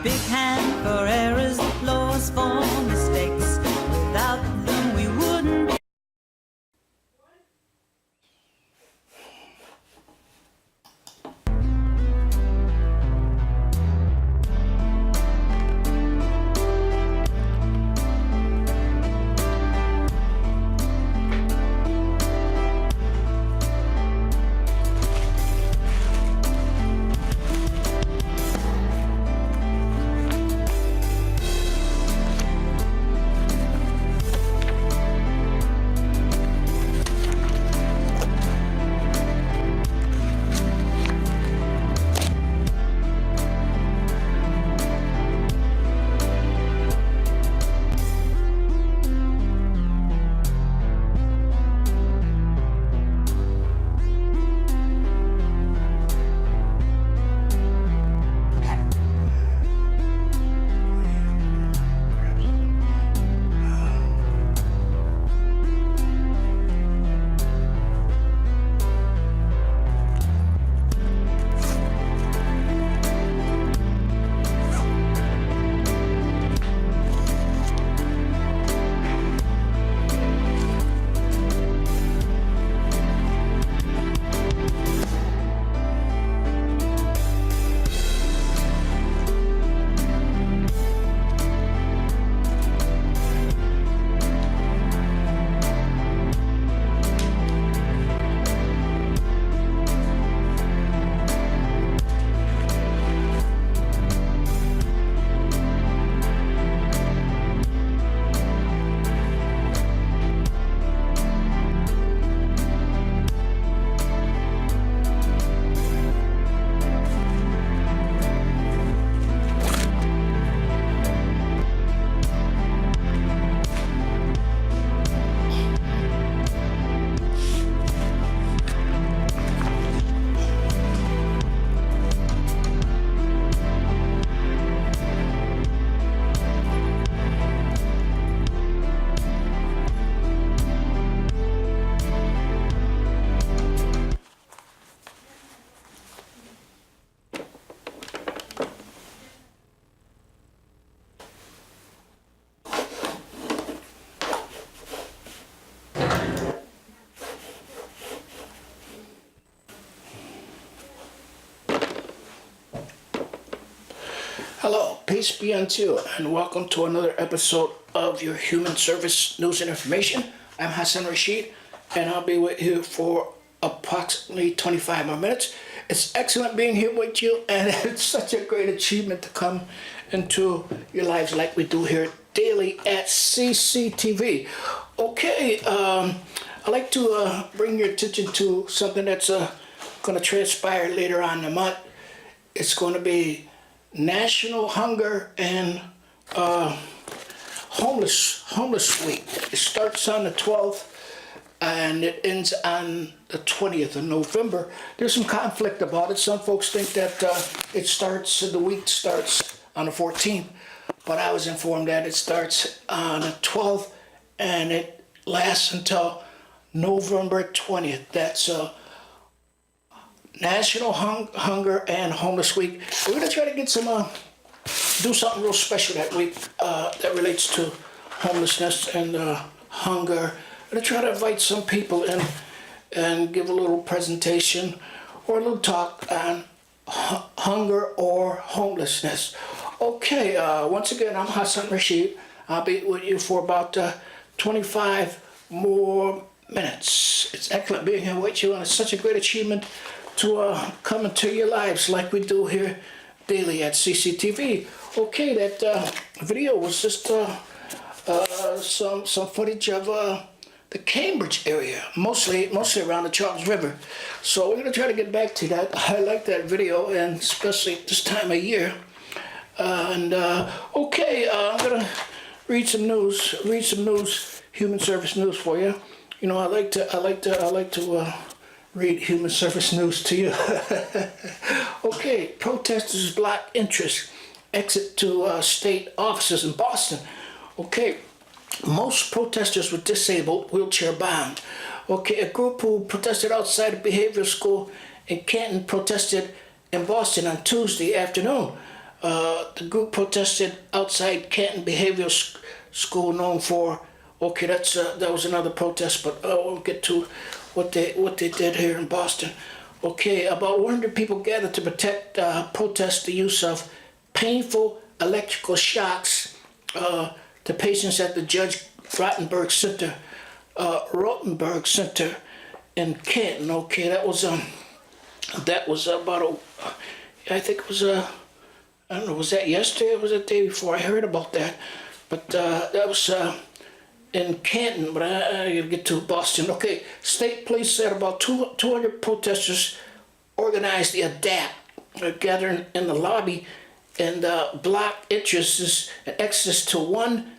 big hand for errors, applause for mistakes. Without them we wouldn't be. Hello, peace be unto you, and welcome to another episode of your Human Service News and Information. I'm Hasson Rashid, and I'll be with you for approximately 25 more minutes. It's excellent being here with you, and it's such a great achievement to come into your lives like we do here daily at Cctv. Okay, I'd like to bring your attention to something that's going to transpire later on in the month. It's going to be National Hunger and Homeless Week. It starts on the 12th and it ends on the 20th of November. There's some conflict about it. Some folks think that the week starts on the 14th, but I was informed that it starts on the 12th and it lasts until November 20th. That's National Hunger and Homeless Week. We're going to try to get do something real special that week that relates to homelessness and hunger. We're going to try to invite some people in and give a little presentation or a little talk on hunger or homelessness. Okay, once again, I'm Hasson Rashid. I'll be with you for about 25 more minutes. It's excellent being here with you, and it's such a great achievement to come into your lives like we do here daily at Cctv. Okay, that video was just some footage of the Cambridge area, mostly around the Charles River. So we're gonna try to get back to that. I like that video, and especially this time of year. Okay, I'm gonna read some news, human service news for you. You know, I like to read human service news to you. Okay, protesters block entrance, exit to state offices in Boston. Okay, most protesters were disabled, wheelchair bound. Okay, a group who protested outside a behavioral school in Canton protested in Boston on Tuesday afternoon. The group protested outside Canton Behavioral School, known for. Okay, that was another protest, but I won't get to what they did here in Boston. Okay, about 100 people gathered to protest the use of painful electrical shocks to patients at the Judge Rottenberg Center in Canton. Okay, that was about I think it was I don't know, was that yesterday or was it the day before? I heard about that, but that was in Canton, but I gotta get to Boston. Okay, state police said about 200 protesters organized the ADAPT, gathering in the lobby and blocked entrances and access to 1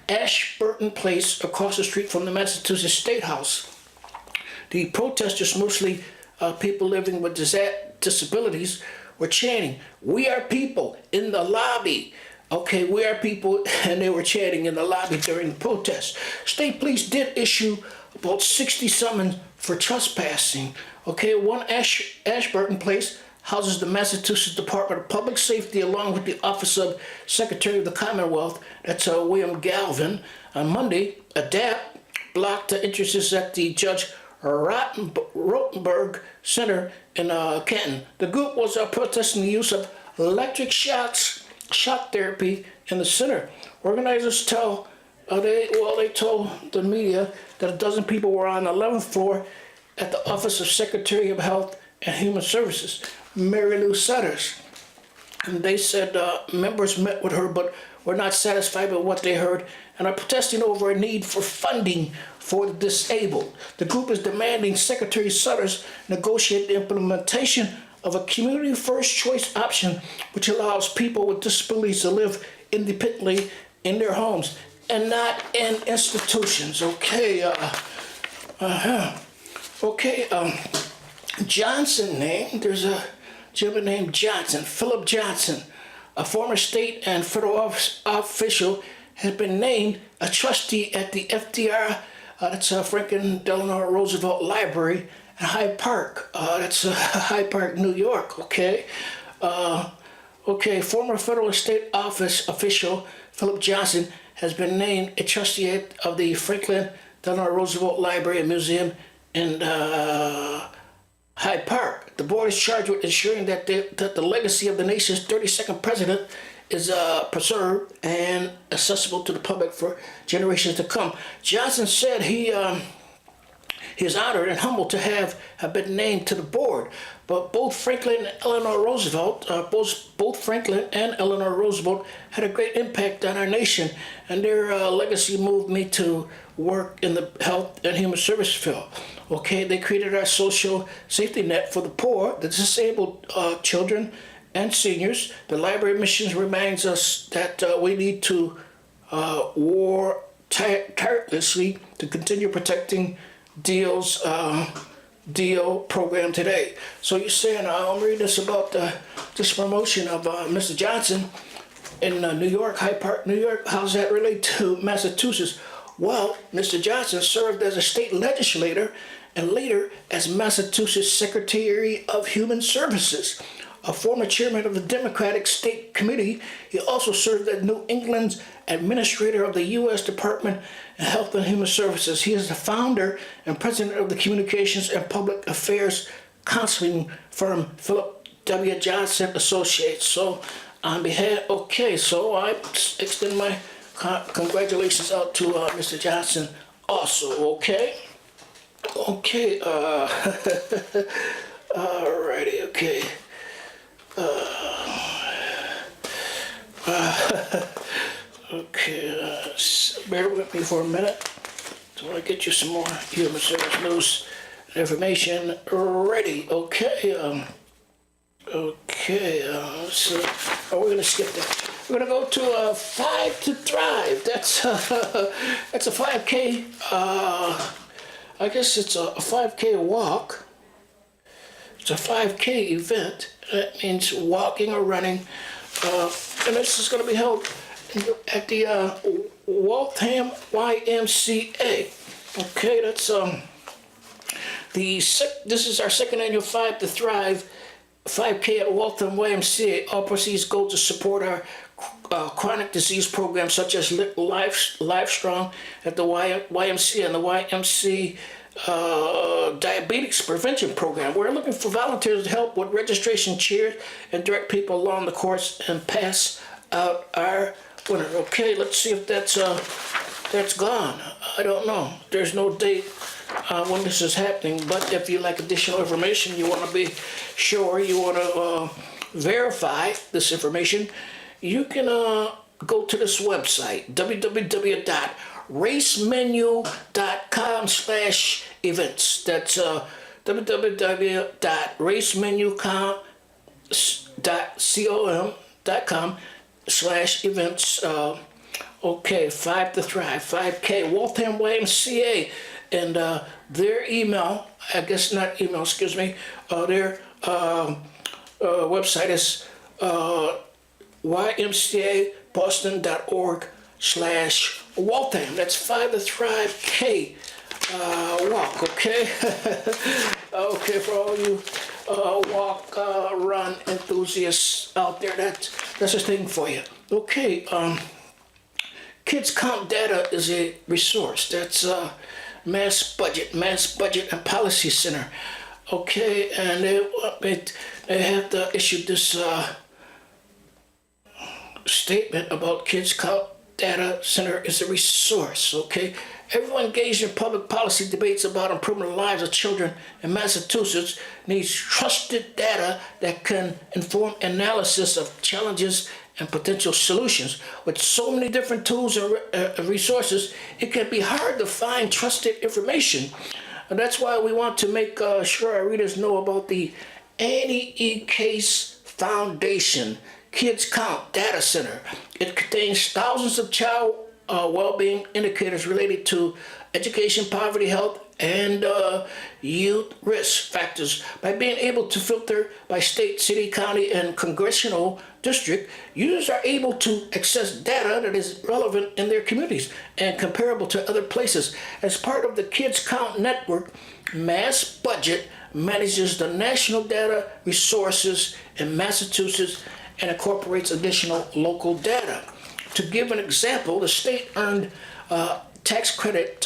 Ashburton Place across the street from the Massachusetts State House. The protesters, mostly people living with disabilities, were chanting, "We are people," in the lobby. Okay, we are people, and they were chanting in the lobby during the protest. State police did issue about 60 summons for trespassing. Okay, 1 Ashburton Place houses the Massachusetts Department of Public Safety along with the Office of Secretary of the Commonwealth. That's William Galvin. On Monday, ADAPT blocked the entrances at the Judge Rottenberg Center in Canton. The group was protesting the use of electric shock therapy in the center. Organizers told the media that a dozen people were on the 11th floor at the Office of Secretary of Health and Human Services, Mary Lou Sutters. And they said members met with her but were not satisfied with what they heard and are protesting over a need for funding for the disabled. The group is demanding Secretary Sutters negotiate the implementation of a community first choice option which allows people with disabilities to live independently in their homes and not in institutions. Okay, Johnson name, there's a gentleman named Johnson, Philip Johnson, a former state and federal official, has been named a trustee at the FDR, that's Franklin Delano Roosevelt Library in Hyde Park. That's Hyde Park, New York, okay? Former federal state office official Philip Johnson has been named a trustee of the Franklin Delano Roosevelt Library and Museum in Hyde Park. The board is charged with ensuring that the legacy of the nation's 32nd president is preserved and accessible to the public for generations to come. Johnson said he is honored and humbled to have been named to the board. But both Franklin and Eleanor Roosevelt had a great impact on our nation, and their legacy moved me to work in the health and human service field. Okay, they created our social safety net for the poor, the disabled, children, and seniors. The library mission reminds us that we need to work tirelessly to continue protecting Deal's program today. So you're saying, I'm reading this about this promotion of Mr. Johnson in New York, Hyde Park, New York. How does that relate to Massachusetts? Well, Mr. Johnson served as a state legislator and later as Massachusetts Secretary of Human Services. A former chairman of the Democratic State Committee, he also served as New England's administrator of the U.S. Department of Health and Human Services. He is the founder and president of the Communications and Public Affairs counseling firm Philip W. Johnson Associates. So on behalf, so I extend my congratulations out to Mr. Johnson also, okay? Okay, alrighty, okay. Bear with me for a minute. So I want to get you some more human service news and information ready. Okay, so we're going to skip that. We're going to go to 5 to Thrive. That's a 5K, I guess it's a 5K walk. It's a 5K event. That means walking or running. And this is going to be held at the Waltham YMCA. Okay, that's this is our second annual 5 to Thrive 5K at Waltham YMCA. All proceeds go to support our chronic disease programs such as Livestrong at the YMCA and the YMC Diabetes Prevention Program. We're looking for volunteers to help with registration, cheers, and direct people along the course and pass out our winner. Okay, let's see if that's gone. I don't know. There's no date when this is happening, but if you like additional information, you want to be sure, you want to verify this information, you can go to this website, www.racemenu.com/events. That's www.racemenu.com/events. Okay, 5 to Thrive, 5K, Waltham YMCA, and their email, I guess not email, excuse me, their website is ymcaboston.org/Waltham. That's 5 to Thrive K walk, okay? Okay, for all you walk, run enthusiasts out there, that's a thing for you. Okay, Kids Count Data is a resource. That's Mass Budget and Policy Center. Okay, and they have issued this statement about Kids Count Data Center is a resource. Okay, everyone engaged in public policy debates about improving the lives of children in Massachusetts needs trusted data that can inform analysis of challenges and potential solutions. With so many different tools and resources, it can be hard to find trusted information. And that's why we want to make sure our readers know about the Annie E. Case Foundation Kids Count Data Center. It contains thousands of child well-being indicators related to education, poverty, health, and youth risk factors. By being able to filter by state, city, county, and congressional district, users are able to access data that is relevant in their communities and comparable to other places. As part of the Kids Count Network, Mass Budget manages the national data resources in Massachusetts and incorporates additional local data. To give an example, the state earned tax credit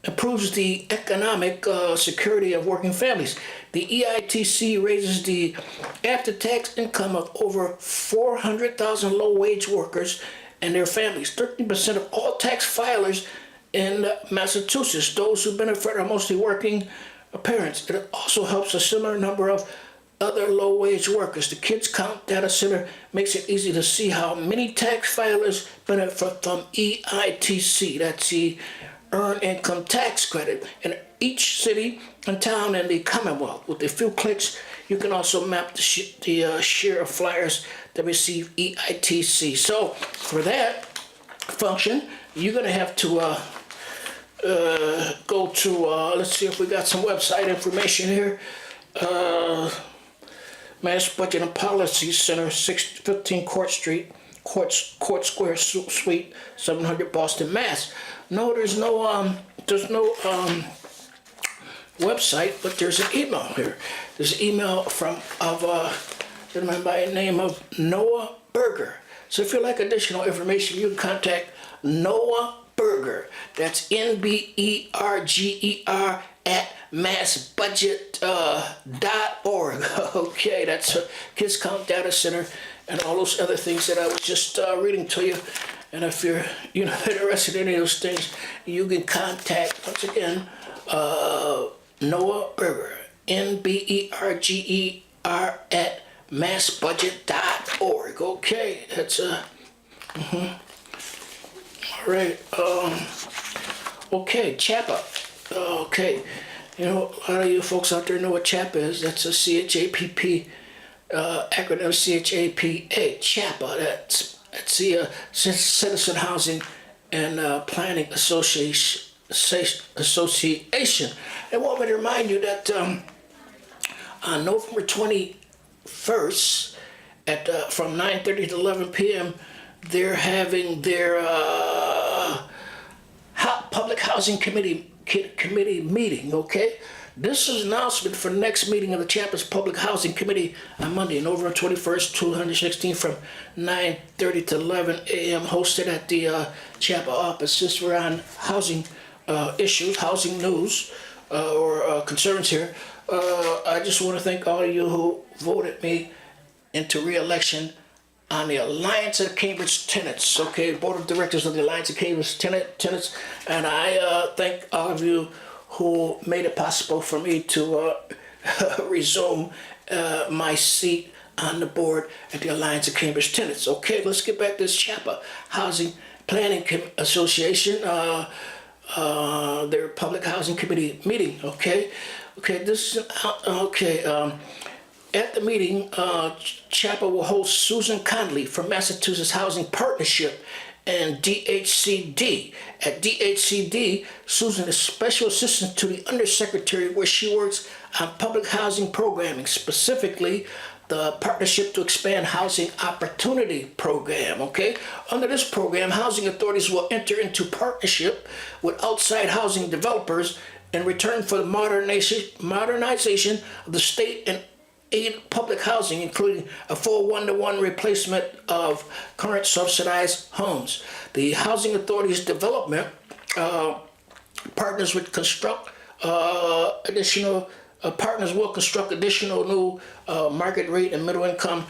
improves the economic security of working families. The EITC raises the after-tax income of over 400,000 low-wage workers and their families. 13% of all tax filers in Massachusetts, those who benefit are mostly working parents. It also helps a similar number of other low-wage workers. The Kids Count Data Center makes it easy to see how many tax filers benefit from EITC. That's the Earned Income Tax Credit in each city and town in the Commonwealth. With a few clicks, you can also map the share of flyers that receive EITC. So for that function, you're going to have to go to, let's see if we got some website information here. Mass Budget and Policy Center, 615 Court Street, Court Square Suite, 700 Boston, Mass. No, there's no website, but there's an email here. There's an email from a gentleman by the name of Noah Berger. So if you like additional information, you can contact Noah Berger. That's NBERGER at massbudget.org. Okay, that's Kids Count Data Center and all those other things that I was just reading to you. And if you're interested in any of those things, you can contact, once again, Noah Berger, NBERGER at massbudget.org. Okay, that's all right. Okay, CHAPA. Okay, you know, a lot of you folks out there know what CHAPA is. That's a CHAPP acronym, CHAPA, CHAPA. That's the Citizen Housing and Planning Association. I want me to remind you that on November 21st, from 9:30 to 11 p.m., they're having their Public Housing Committee meeting. Okay, This is an announcement for the next meeting of the Champa's Public Housing Committee on Monday, November 21st, 2016 from 9:30 to 11 a.m. hosted at the Champa office. Since we're on housing issues, housing news, or concerns here, I just want to thank all of you who voted me into re-election on the Alliance of Cambridge Tenants, okay, Board of Directors of the Alliance of Cambridge Tenants, and I thank all of you who made it possible for me to resume my seat on the board at the Alliance of Cambridge Tenants. Okay, let's get back to this Champa Housing Planning Association, their Public Housing Committee meeting, okay? Okay, this is, at the meeting, Champa will host Susan Conley from Massachusetts Housing Partnership and DHCD. At DHCD, Susan is Special Assistant to the Undersecretary where she works on public housing programming, specifically the Partnership to Expand Housing Opportunity Program, okay? Under this program, housing authorities will enter into partnership with outside housing developers in return for the modernization of the state and aid public housing, including a full one-to-one replacement of current subsidized homes. The housing authority's development partners will construct additional new market rate and middle income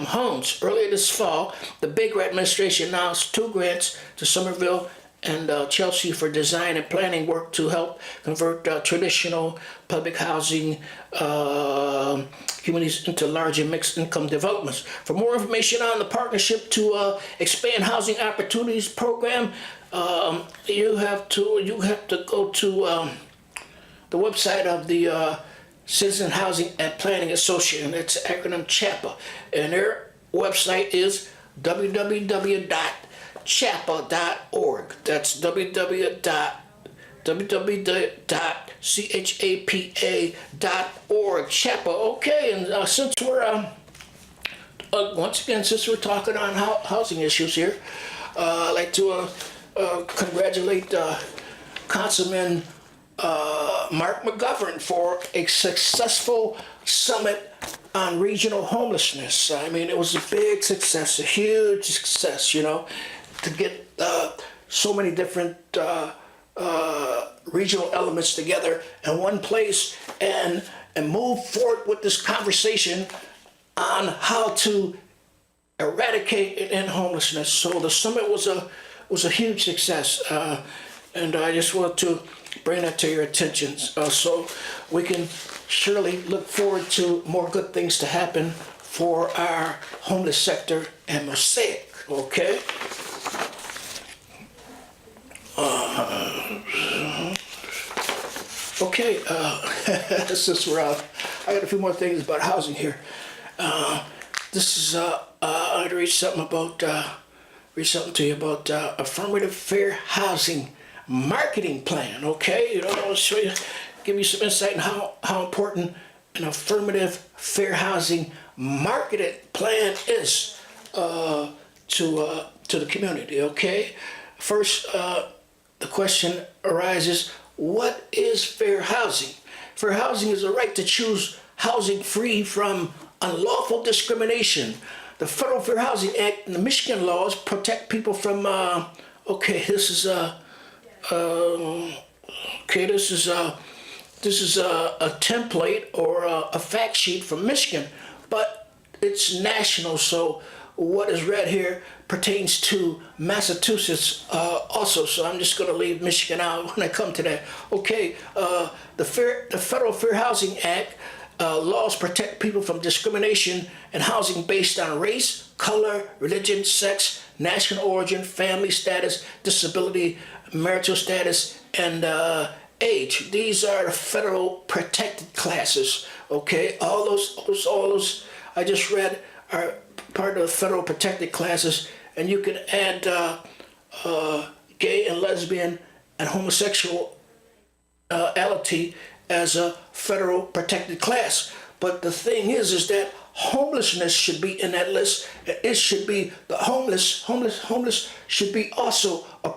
homes. Earlier this fall, the Baker administration announced 2 grants to Somerville and Chelsea for design and planning work to help convert traditional public housing communities into larger mixed income developments. For more information on the Partnership to Expand Housing Opportunities Program, you have to go to the website of the Citizen Housing and Planning Association. It's acronym CHAPA, and their website is www.chapa.org. That's www.chapa.org. CHAPA. Okay, and since we're since we're talking on housing issues here, I'd like to congratulate Councilman Mark McGovern for a successful summit on regional homelessness. I mean, it was a big success, a huge success, you know, to get so many different regional elements together in one place and move forward with this conversation on how to eradicate and end homelessness. So the summit was a huge success, and I just want to bring that to your attention, so we can surely look forward to more good things to happen for our homeless sector and MOSAIC, okay? Since we're out, I got a few more things about housing here. This is, I'd read something to you about affirmative fair housing marketing plan, okay? You know, I'll show you, give you some insight on how important an affirmative fair housing marketing plan is to the community, okay? First, the question arises, what is fair housing? Fair housing is a right to choose housing free from unlawful discrimination. The Federal Fair Housing Act and the Michigan laws protect people from, this is a template or a fact sheet from Michigan, but it's national, so what is read here pertains to Massachusetts also, so I'm just going to leave Michigan out when I come to that. Okay, the Federal Fair Housing Act laws protect people from discrimination and housing based on race, color, religion, sex, national origin, family status, disability, marital status, and age. These are the federal protected classes, okay? All those I just read are part of the federal protected classes, and you can add gay and lesbian and homosexuality as a federal protected class. But the thing is that homelessness should be in that list. It should be the homeless should be also a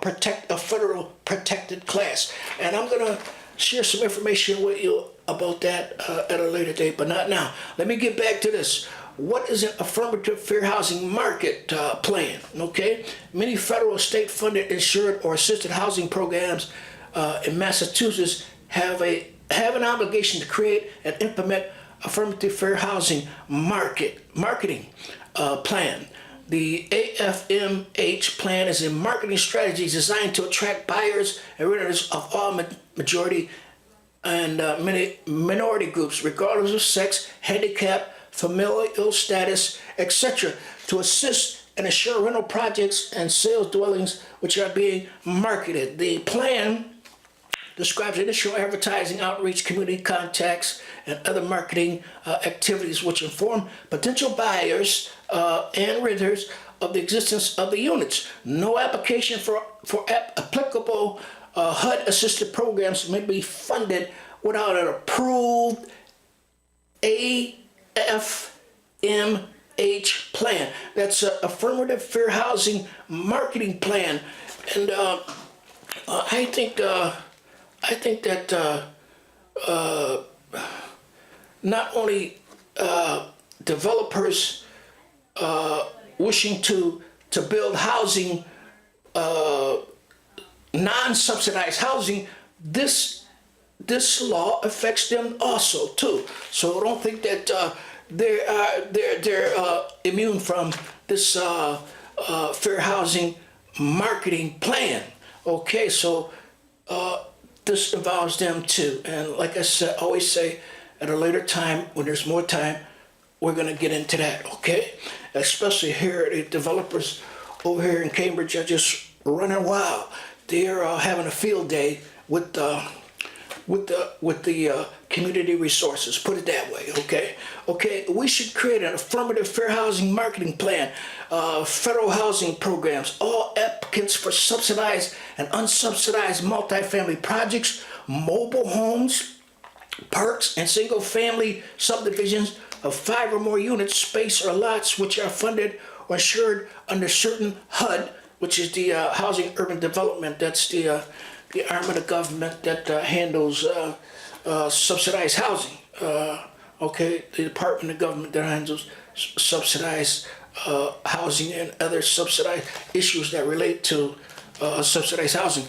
federal protected class. And I'm gonna share some information with you about that at a later date, but not now. Let me get back to this. What is an affirmative fair housing market plan? Okay, many federal, state-funded, insured, or assisted housing programs in Massachusetts have an obligation to create and implement affirmative fair housing marketing plan. The AFMH plan is a marketing strategy designed to attract buyers and renters of all majority and minority groups, regardless of sex, handicap, familial status, etc., to assist and assure rental projects and sales dwellings which are being marketed. The plan describes initial advertising, outreach, community contacts, and other marketing activities which inform potential buyers and renters of the existence of the units. No application for applicable HUD-assisted programs may be funded without an approved AFMH plan. That's an affirmative fair housing marketing plan, and I think that not only developers wishing to build housing, non-subsidized housing, this law affects them also too. So I don't think that they're immune from this fair housing marketing plan. Okay, so this involves them too. And like I said, always say, at a later time, when there's more time, we're gonna get into that, okay? Especially here, the developers over here in Cambridge are just running wild. They're having a field day with the community resources, put it that way, okay? Okay, we should create an affirmative fair housing marketing plan, federal housing programs, all applicants for subsidized and unsubsidized multifamily projects, mobile homes, parks, and single-family subdivisions of 5 or more units, space, or lots which are funded or insured under certain HUD, which is the Housing Urban Development. That's the arm of the government that handles subsidized housing. Okay, the department of government that handles subsidized housing and other subsidized issues that relate to subsidized housing.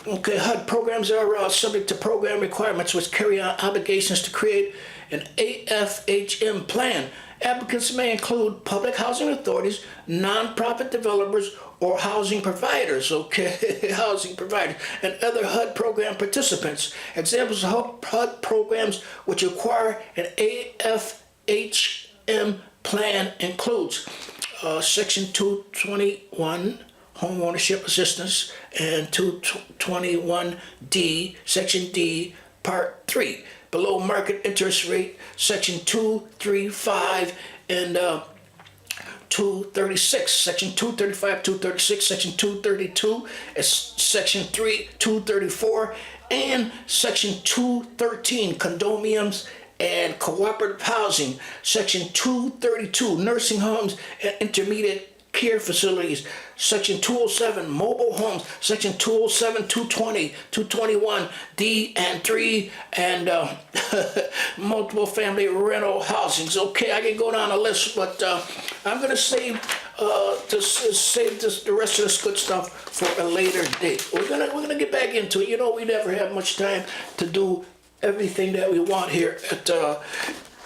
Okay, HUD programs are subject to program requirements which carry out obligations to create an AFHM plan. Applicants may include public housing authorities, nonprofit developers, or housing providers, okay, housing providers, and other HUD program participants. Examples of HUD programs which require an AFHM plan includes Section 221, Home Ownership Assistance, and 221D, Section D, Part 3. Below market interest rate, Section 235 and 236, Section 235, 236, Section 232, Section 234, and Section 213, condominiums and cooperative housing, Section 232, nursing homes and intermediate care facilities, Section 207, mobile homes, Section 207, 220, 221, D and 3, and multiple family rental housings. Okay, I can go down a list, but I'm going to save the rest of this good stuff for a later date. We're gonna get back into it. You know, we never have much time to do everything that we want here at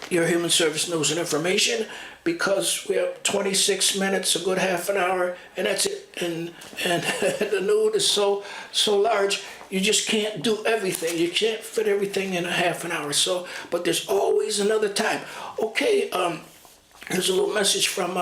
your Human Service News and Information, because we have 26 minutes, a good half an hour, and that's it. And the news is so large, you just can't do everything. You can't fit everything in a half an hour. So, but there's always another time. Okay, here's a little message from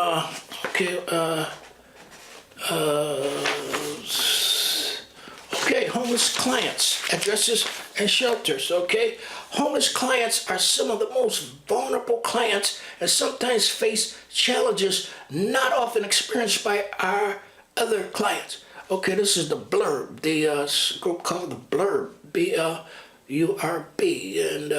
homeless clients, addresses, and shelters, okay? Homeless clients are some of the most vulnerable clients and sometimes face challenges not often experienced by our other clients. Okay, this is the blurb, the group called the Blurb, BLURB, and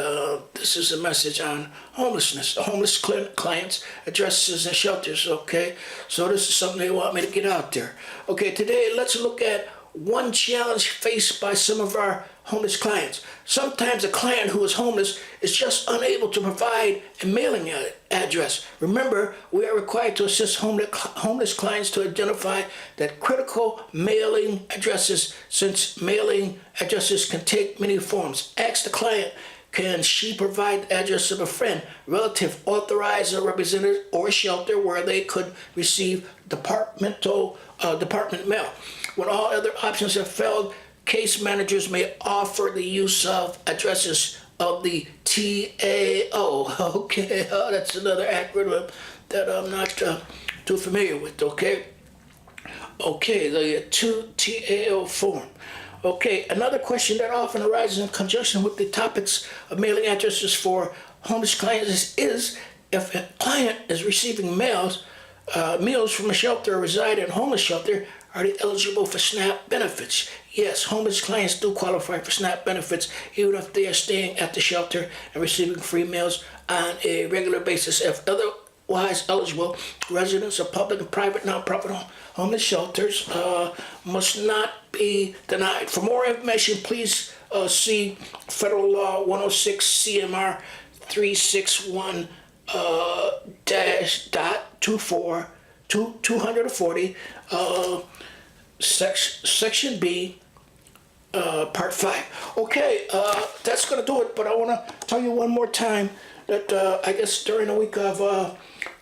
this is a message on homelessness, homeless clients, addresses, and shelters, okay? So this is something they want me to get out there. Okay, today let's look at one challenge faced by some of our homeless clients. Sometimes a client who is homeless is just unable to provide a mailing address. Remember, we are required to assist homeless clients to identify that critical mailing addresses, since mailing addresses can take many forms. Ask the client, can she provide the address of a friend, relative, authorized or representative, or a shelter where they could receive department mail? When all other options have failed, case managers may offer the use of addresses of the TAO. Okay, that's another acronym that I'm not too familiar with, okay? Okay, the 2TAO form. Okay, another question that often arises in conjunction with the topics of mailing addresses for homeless clients is if a client is receiving meals from a shelter or reside in a homeless shelter, are they eligible for SNAP benefits? Yes, homeless clients do qualify for SNAP benefits even if they are staying at the shelter and receiving free meals on a regular basis. If otherwise eligible, residents of public and private nonprofit homeless shelters must not be denied. For more information, please see Federal Law 106 CMR 361 240 section B, part 5. Okay, that's gonna do it, but I wanna tell you one more time that I guess during the week of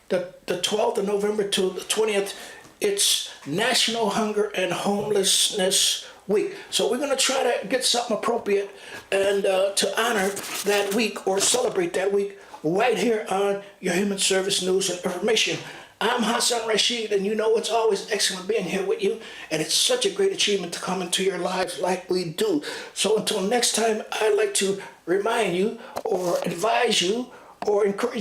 the 12th of November to the 20th, it's National Hunger and Homelessness Week. So we're gonna try to get something appropriate and to honor that week or celebrate that week right here on your Human Service News and Information. I'm Hasson Rashid, and you know it's always excellent being here with you, and it's such a great achievement to come into your lives like we do. So until next time, I'd like to remind you or advise you or encourage you